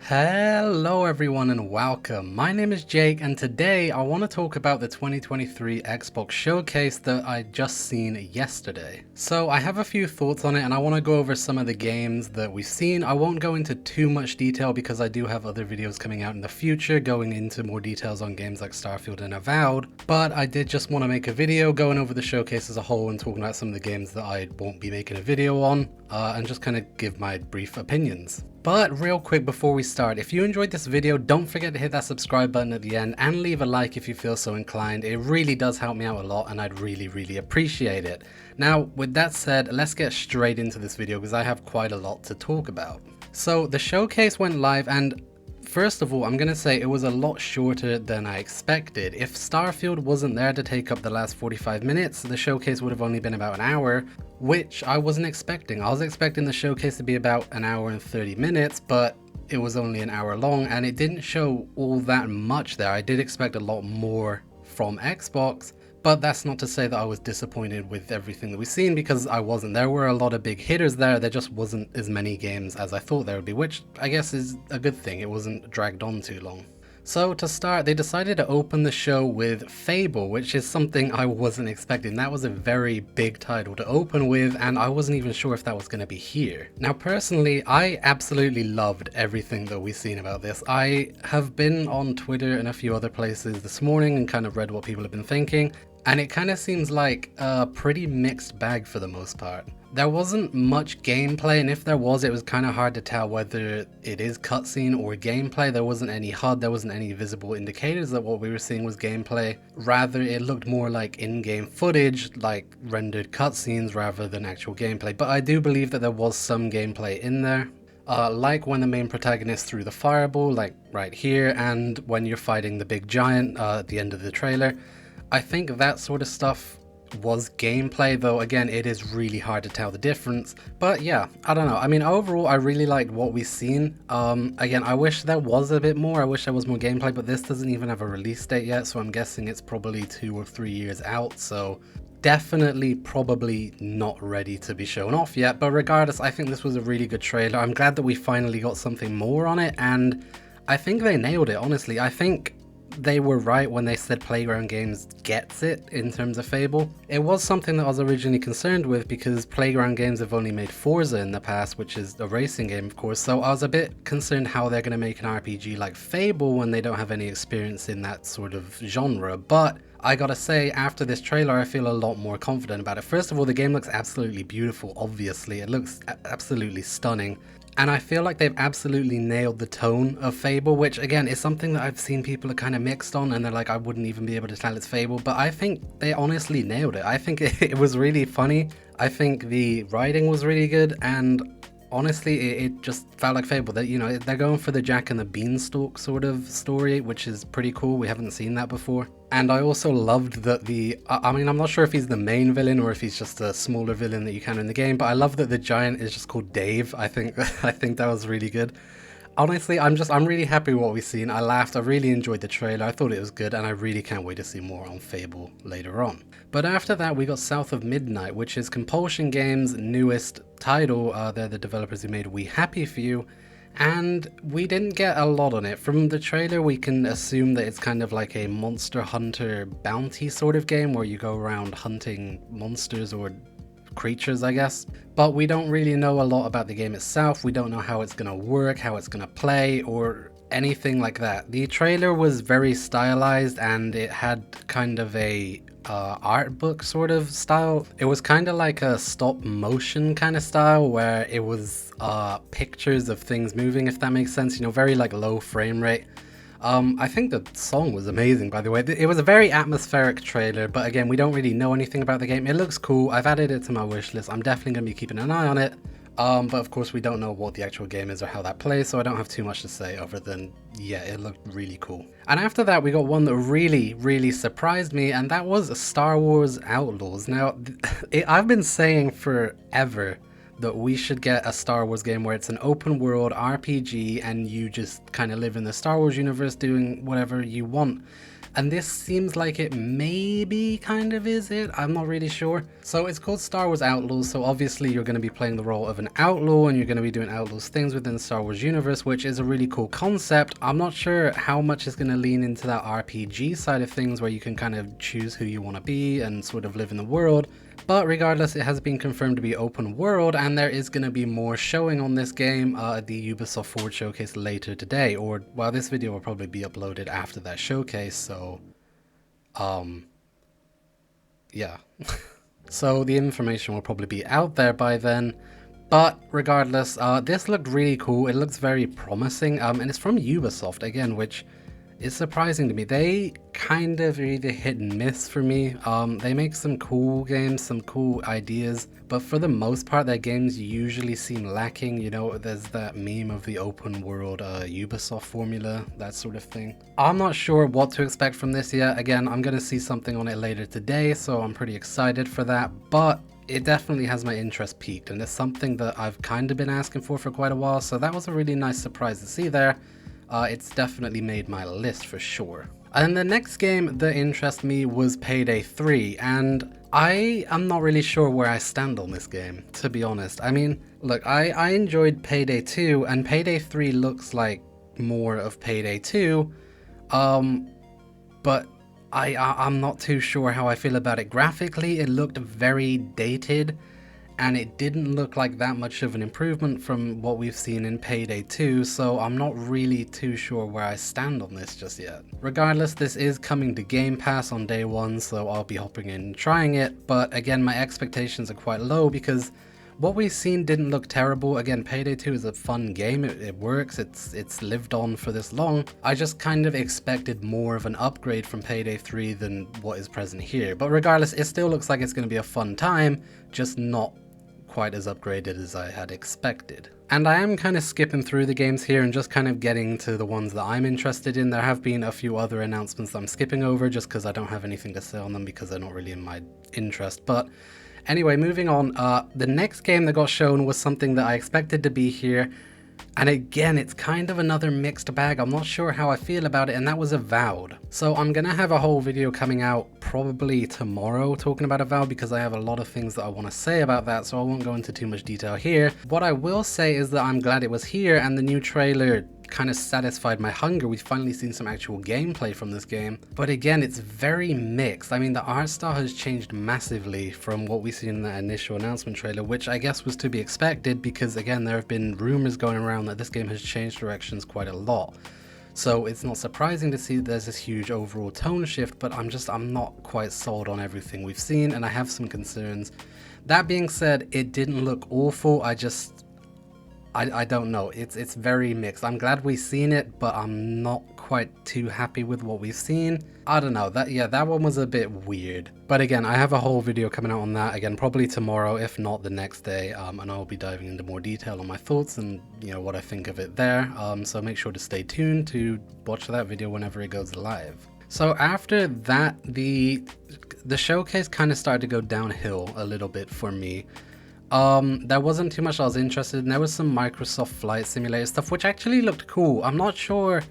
Hello everyone and welcome. My name is Jake and today I want to talk about the 2023 Xbox Showcase that I just seen yesterday. So I have a few thoughts on it and I want to go over some of the games that we've seen. I won't go into too much detail because I do have other videos coming out in the future going into more details on games like Starfield and Avowed, but I did just want to make a video going over the showcase as a whole and talking about some of the games that I won't be making a video on and just kind of give my brief opinions. But real quick before we start, if you enjoyed this video, don't forget to hit that subscribe button at the end and leave a like if you feel so inclined. It really does help me out a lot and I'd really appreciate it. Now, with that said, let's get straight into this video because I have quite a lot to talk about. So the showcase went live and first of all, I'm going to say it was a lot shorter than I expected. If Starfield wasn't there to take up the last 45 minutes, the showcase would have only been about an hour, which I wasn't expecting. I was expecting the showcase to be about an hour and 30 minutes, but it was only an hour long and it didn't show all that much there. I did expect a lot more from Xbox, but that's not to say that I was disappointed with everything that we've seen because I wasn't. There were a lot of big hitters there. There just wasn't as many games as I thought there would be, which I guess is a good thing. It wasn't dragged on too long. So to start, they decided to open the show with Fable, which is something I wasn't expecting. That was a very big title to open with, and I wasn't even sure if that was going to be here. Now, personally, I absolutely loved everything that we've seen about this. I have been on Twitter and a few other places this morning and kind of read what people have been thinking, and it kind of seems like a pretty mixed bag for the most part. There wasn't much gameplay, and if there was, it was kind of hard to tell whether it is cutscene or gameplay. There wasn't any HUD, there wasn't any visible indicators that what we were seeing was gameplay. Rather, it looked more like in-game footage, like rendered cutscenes rather than actual gameplay. But I do believe that there was some gameplay in there. Like when the main protagonist threw the fireball, like right here, and when you're fighting the big giant at the end of the trailer. I think that sort of stuff was gameplay, though again it is really hard to tell the difference. But yeah, I don't know. I mean, overall I really liked what we've seen. Again, I wish there was a bit more. I wish there was more gameplay, but this doesn't even have a release date yet, so I'm guessing it's probably 2 or 3 years out, so definitely probably not ready to be shown off yet. But regardless, I think this was a really good trailer. I'm glad that we finally got something more on it, and I think they nailed it, honestly. I think they were right when they said Playground Games gets it in terms of Fable. It was something that I was originally concerned with because Playground Games have only made Forza in the past, which is a racing game of course, so I was a bit concerned how they're going to make an RPG like Fable when they don't have any experience in that sort of genre. But I gotta say, after this trailer I feel a lot more confident about it. First of all, the game looks absolutely beautiful, obviously. It looks absolutely stunning. And I feel like they've absolutely nailed the tone of Fable, which again is something that I've seen people are kind of mixed on and they're like, I wouldn't even be able to tell it's Fable, but I think they honestly nailed it. I think it was really funny. I think the writing was really good, and honestly it just felt like Fable. That, you know, they're going for the Jack and the Beanstalk sort of story, which is pretty cool. We haven't seen that before. And I also loved that I mean, I'm not sure if he's the main villain or if he's just a smaller villain that you can in the game, but I love that the giant is just called Dave. I think that was really good. Honestly, I'm really happy with what we've seen. I laughed, I really enjoyed the trailer, I thought it was good, and I really can't wait to see more on Fable later on. But after that we got South of Midnight, which is Compulsion Games' newest title. They're the developers who made We Happy Few, and we didn't get a lot on it. From the trailer we can assume that it's kind of like a Monster Hunter bounty sort of game where you go around hunting monsters or creatures, I guess. But we don't really know a lot about the game itself. We don't know how it's gonna work, how it's gonna play, or anything like that. The trailer was very stylized and it had kind of a art book sort of style. It was kind of like a stop motion kind of style where it was pictures of things moving, if that makes sense, you know, very like low frame rate. I think the song was amazing, by the way. It was a very atmospheric trailer, but again, we don't really know anything about the game. It looks cool. I've added it to my wish list. I'm definitely going to be keeping an eye on it. But of course we don't know what the actual game is or how that plays, so I don't have too much to say other than, yeah, it looked really cool. And after that we got one that really surprised me, and that was Star Wars Outlaws. Now, I've been saying forever that we should get a Star Wars game where it's an open world RPG and you just kind of live in the Star Wars universe doing whatever you want. And this seems like it maybe kind of is it, I'm not really sure. So it's called Star Wars Outlaws, so obviously you're going to be playing the role of an outlaw and you're going to be doing outlaws things within the Star Wars universe, which is a really cool concept. I'm not sure how much is going to lean into that RPG side of things where you can kind of choose who you want to be and sort of live in the world. But regardless, it has been confirmed to be open world, and there is going to be more showing on this game at the Ubisoft Forward showcase later today, or well, this video will probably be uploaded after that showcase, so yeah. So the information will probably be out there by then. But regardless, this looked really cool. It looks very promising, and it's from Ubisoft again, which is surprising to me. They kind of either hit and miss for me. They make some cool games, some cool ideas, but for the most part their games usually seem lacking. You know, there's that meme of the open world Ubisoft formula, that sort of thing. I'm not sure what to expect from this yet. Again, I'm gonna see something on it later today, so I'm pretty excited for that, but it definitely has my interest peaked, and it's something that I've kind of been asking for quite a while, so that was a really nice surprise to see there. It's definitely made my list for sure. And the next game that interested me was Payday 3, and I am not really sure where I stand on this game, to be honest. I mean, look, I enjoyed Payday 2, and Payday 3 looks like more of Payday 2, but I'm not too sure how I feel about it. Graphically, it looked very dated, and it didn't look like that much of an improvement from what we've seen in Payday 2, so I'm not really too sure where I stand on this just yet. Regardless, this is coming to Game Pass on day one, so I'll be hopping in and trying it, but again, my expectations are quite low because what we've seen didn't look terrible. Again, Payday 2 is a fun game, it works, it's lived on for this long. I just kind of expected more of an upgrade from Payday 3 than what is present here, but regardless, it still looks like it's going to be a fun time, just not quite as upgraded as I had expected. And I am kind of skipping through the games here and just kind of getting to the ones that I'm interested in. There have been a few other announcements that I'm skipping over just because I don't have anything to say on them because they're not really in my interest. But anyway, moving on, the next game that got shown was something that I expected to be here. And again, it's kind of another mixed bag. I'm not sure how I feel about it, and that was Avowed. So I'm gonna have a whole video coming out probably tomorrow talking about Avowed because I have a lot of things that I want to say about that, so I won't go into too much detail here. What I will say is that I'm glad it was here, and the new trailer kind of satisfied my hunger. We've finally seen some actual gameplay from this game, but again, it's very mixed. I mean, the art style has changed massively from what we seen in that initial announcement trailer, which I guess was to be expected because again, there have been rumors going around that this game has changed directions quite a lot. So it's not surprising to see that there's this huge overall tone shift, but I'm not quite sold on everything we've seen, and I have some concerns. That being said, it didn't look awful. I don't know, it's very mixed. I'm glad we've seen it, but I'm not quite too happy with what we've seen. I don't know, that one was a bit weird. But again, I have a whole video coming out on that, again, probably tomorrow, if not the next day, and I'll be diving into more detail on my thoughts and, you know, what I think of it there. So make sure to stay tuned to watch that video whenever it goes live. So after that, the showcase kind of started to go downhill a little bit for me. There wasn't too much I was interested in. There was some Microsoft Flight Simulator stuff, which actually looked cool. I'm not sure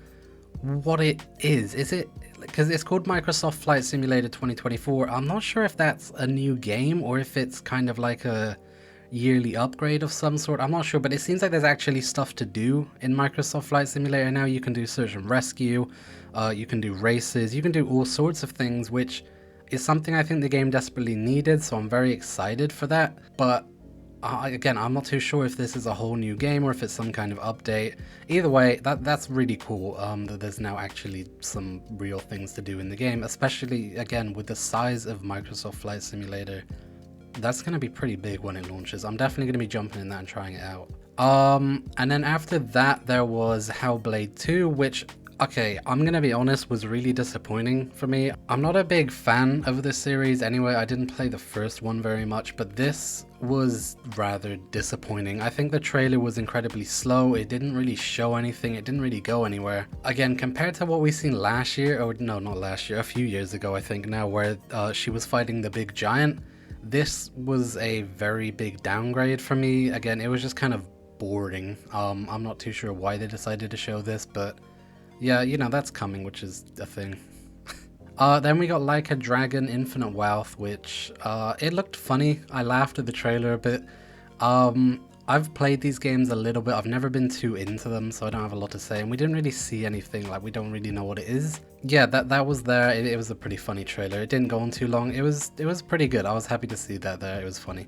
what it is. Is it, because it's called Microsoft Flight Simulator 2024. I'm not sure if that's a new game or if it's kind of like a yearly upgrade of some sort. I'm not sure, but it seems like there's actually stuff to do in Microsoft Flight Simulator now. You can do search and rescue, you can do races, you can do all sorts of things, which is something I think the game desperately needed, so I'm very excited for that. But again, I'm not too sure if this is a whole new game or if it's some kind of update. Either way, that's really cool that there's now actually some real things to do in the game, especially, again, with the size of Microsoft Flight Simulator. That's going to be pretty big when it launches. I'm definitely going to be jumping in that and trying it out. And then after that, there was Hellblade 2, which, okay, I'm going to be honest, was really disappointing for me. I'm not a big fan of this series anyway. I didn't play the first one very much, but this was rather disappointing. I think the trailer was incredibly slow. It didn't really show anything. It didn't really go anywhere. Again, compared to what we seen last year, or no, not last year, a few years ago, I think now, where she was fighting the big giant, this was a very big downgrade for me. Again, it was just kind of boring. I'm not too sure why they decided to show this, but yeah, you know, that's coming, which is a thing. Then we got Like a Dragon Infinite Wealth, which it looked funny. I laughed at the trailer a bit. I've played these games a little bit. I've never been too into them, so I don't have a lot to say. And we didn't really see anything, like we don't really know what it is. Yeah, that was there. It was a pretty funny trailer. It didn't go on too long. It was pretty good. I was happy to see that there. It was funny.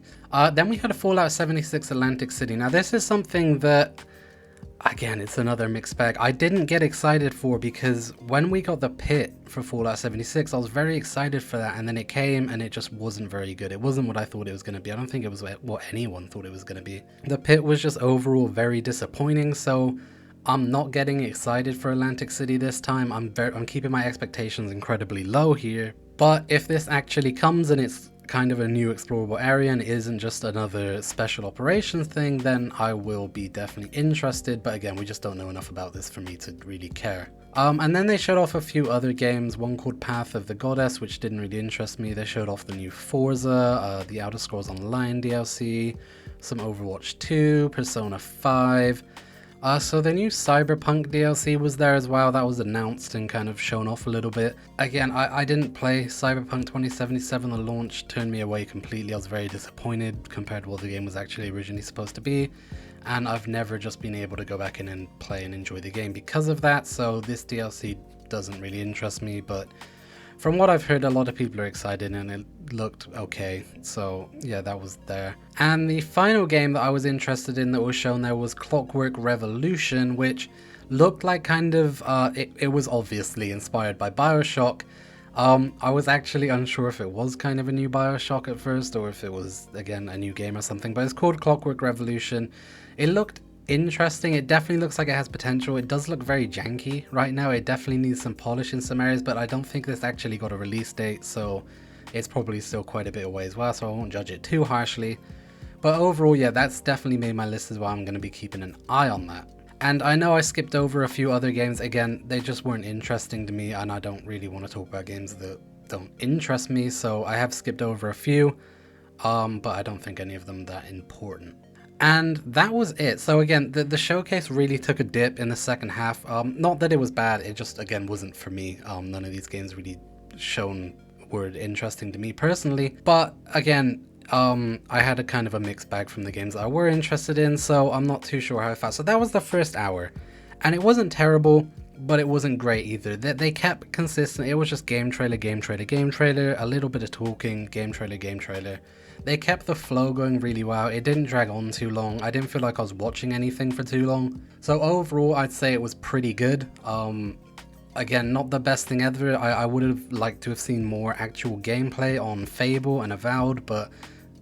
Then we had a Fallout 76 Atlantic City. Now this is something that, again, it's another mixed bag. I didn't get excited for, because when we got the pit for Fallout 76, I was very excited for that, and then it came and it just wasn't very good. It wasn't what I thought it was going to be. I don't think it was what anyone thought it was going to be. The pit was just overall very disappointing, so I'm not getting excited for Atlantic City this time. I'm keeping my expectations incredibly low here. But if this actually comes and it's kind of a new explorable area and isn't just another special operations thing, then I will be definitely interested. But again, we just don't know enough about this for me to really care. And then they showed off a few other games, one called Path of the Goddess, which didn't really interest me. They showed off the new Forza, the Outer Scrolls Online DLC, some Overwatch 2, Persona 5. So the new Cyberpunk DLC was there as well. That was announced and kind of shown off a little bit. Again, I didn't play Cyberpunk 2077. The launch turned me away completely. I was very disappointed compared to what the game was actually originally supposed to be. And I've never just been able to go back in and play and enjoy the game because of that. So this DLC doesn't really interest me, but from what I've heard, a lot of people are excited and it looked okay. So yeah, that was there. And the final game that I was interested in that was shown there was Clockwork Revolution, which looked like kind of, it was obviously inspired by BioShock. I was actually unsure if it was kind of a new BioShock at first or if it was, again, a new game or something, but it's called Clockwork Revolution. It looked interesting. It definitely looks like it has potential. It does look very janky right now. It definitely needs some polish in some areas, but I don't think this actually got a release date, so it's probably still quite a bit away as well, so I won't judge it too harshly. But overall, yeah, that's definitely made my list as well. I'm going to be keeping an eye on that. And I know I skipped over a few other games. Again, they just weren't interesting to me, and I don't really want to talk about games that don't interest me, so I have skipped over a few, but I don't think any of them that important. And that was it. So again, the showcase really took a dip in the second half. Not that it was bad, it just, again, wasn't for me. None of these games really were interesting to me personally. But again, I had a kind of a mixed bag from the games that I were interested in, so I'm not too sure how I felt. So that was the first hour. And it wasn't terrible, but it wasn't great either. They kept consistent. It was just game trailer, game trailer, game trailer, a little bit of talking, game trailer, game trailer. They kept the flow going really well. It didn't drag on too long. I didn't feel like I was watching anything for too long. So overall, I'd say it was pretty good. Again, not the best thing ever. I would have liked to have seen more actual gameplay on Fable and Avowed, but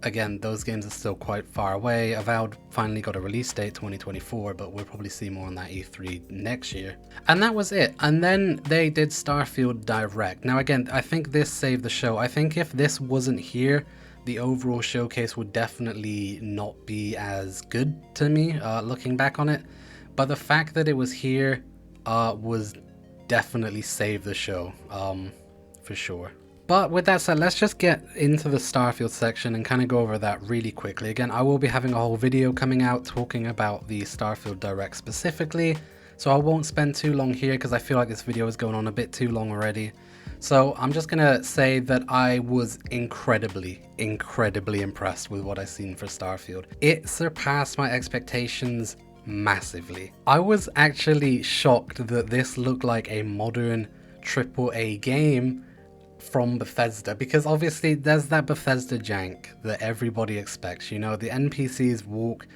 again, those games are still quite far away. Avowed finally got a release date, 2024, but we'll probably see more on that E3 next year. And that was it. And then they did Starfield Direct. Now again, I think this saved the show. I think if this wasn't here, the overall showcase would definitely not be as good to me, looking back on it. But the fact that it was here was definitely saved the show, for sure. But with that said, let's just get into the Starfield section and kind of go over that really quickly. Again, I will be having a whole video coming out talking about the Starfield Direct specifically, so I won't spend too long here because I feel like this video is going on a bit too long already. So I'm just gonna say that I was incredibly impressed with what I've seen for Starfield. It surpassed my expectations massively. I was actually shocked that this looked like a modern AAA game from Bethesda, because obviously there's that Bethesda jank that everybody expects. You know, the NPCs walk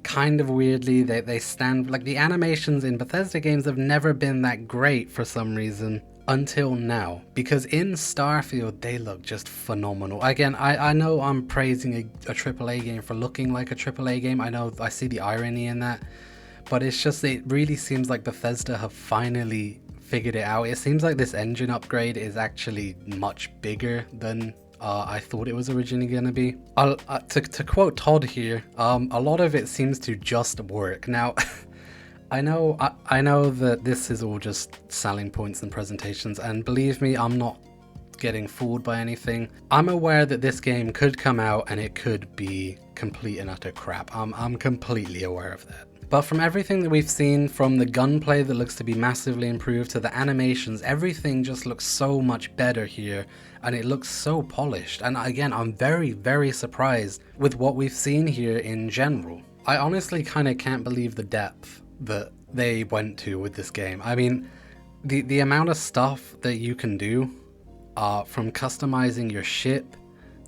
kind of weirdly, they stand, like the animations in Bethesda games have never been that great for some reason until now, because in Starfield they look just phenomenal. Again, I know I'm praising a AAA game for looking like a AAA game. I know, I see the irony in that, but it's just, it really seems like Bethesda have finally figured it out. It seems like this engine upgrade is actually much bigger than I thought it was originally going to be. To quote Todd here, a lot of it seems to just work. Now, I know that this is all just selling points and presentations, and believe me, I'm not getting fooled by anything. I'm aware that this game could come out and it could be complete and utter crap. I'm completely aware of that. But from everything that we've seen, from the gunplay that looks to be massively improved to the animations, everything just looks so much better here, and it looks so polished. And again, I'm very, very surprised with what we've seen here in general. I honestly kind of can't believe the depth that they went to with this game. I mean, the amount of stuff that you can do, from customizing your ship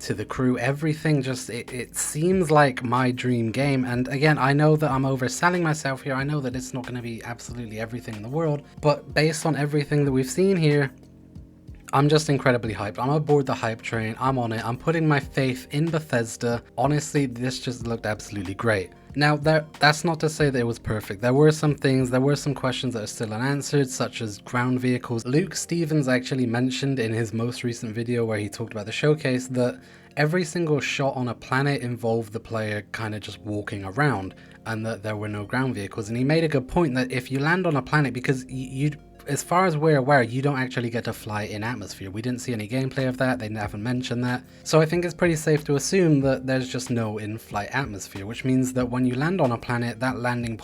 to the crew, everything just, it seems like my dream game. And again, I know that I'm overselling myself here. I know that it's not going to be absolutely everything in the world, but based on everything that we've seen here, I'm just incredibly hyped. I'm aboard the hype train. I'm on it. I'm putting my faith in Bethesda. Honestly, this just looked absolutely great. Now, that's not to say that it was perfect. There were some things, there were some questions that are still unanswered, such as ground vehicles. Luke Stevens actually mentioned in his most recent video where he talked about the showcase that every single shot on a planet involved the player kind of just walking around, and that there were no ground vehicles. And he made a good point that if you land on a planet, because you as far as we're aware, you don't actually get to fly in atmosphere. We didn't see any gameplay of that, they haven't mentioned that. So I think it's pretty safe to assume that there's just no in-flight atmosphere, which means that when you land on a planet, that landing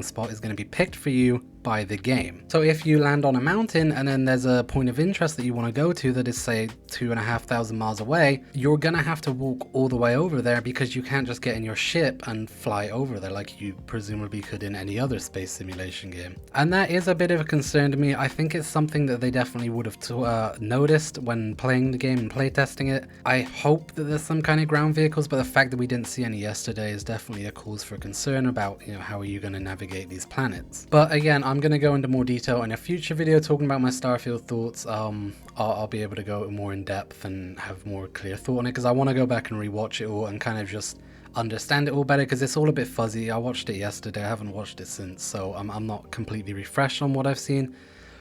spot is going to be picked for you by the game. So if you land on a mountain and then there's a point of interest that you want to go to that is, say, 2,500 miles away, you're gonna have to walk all the way over there, because you can't just get in your ship and fly over there like you presumably could in any other space simulation game. And that is a bit of a concern to me. I think it's something that they definitely would have noticed when playing the game and playtesting it. I hope that there's some kind of ground vehicles, but the fact that we didn't see any yesterday is definitely a cause for concern about, you know, how are you going to navigate these planets. But again, I'm going to go into more detail in a future video talking about my Starfield thoughts. I'll be able to go more in depth and have more clear thought on it, because I want to go back and rewatch it all and kind of just understand it all better, because it's all a bit fuzzy. I watched it yesterday, I haven't watched it since, so I'm not completely refreshed on what I've seen.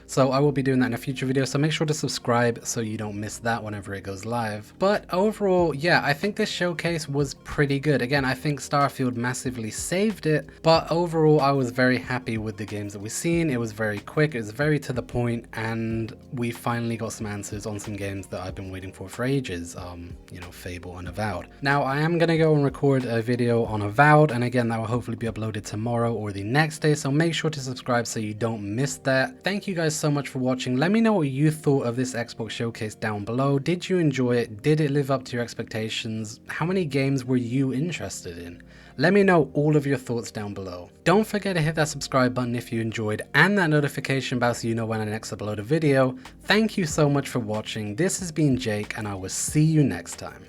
So I will be doing that in a future video, so make sure to subscribe so you don't miss that whenever it goes live. But overall, yeah, I think this showcase was pretty good. Again, I think Starfield massively saved it, but overall I was very happy with the games that we've seen. It was very quick, it was very to the point, and we finally got some answers on some games that I've been waiting for ages, you know, Fable and Avowed. Now, I am gonna go and record a video on Avowed, and again, that will hopefully be uploaded tomorrow or the next day, so make sure to subscribe so you don't miss that. Thank you guys so much for watching. Let me know what you thought of this Xbox showcase down below. Did you enjoy it? Did it live up to your expectations? How many games were you interested in? Let me know all of your thoughts down below. Don't forget to hit that subscribe button if you enjoyed, and that notification bell so you know when I next upload a video. Thank you so much for watching. This has been Jake, and I will see you next time.